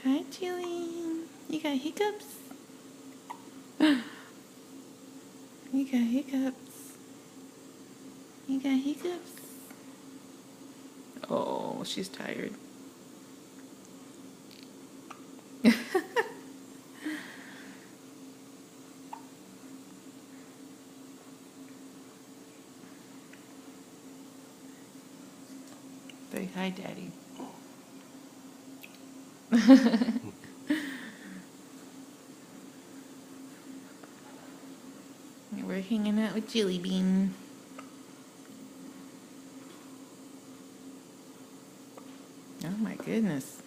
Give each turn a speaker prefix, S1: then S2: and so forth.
S1: Hi, Chili. You got hiccups? You got hiccups. You got hiccups? Oh, she's tired. Say hi, Daddy. We're hanging out with Jelly Bean. Oh my goodness.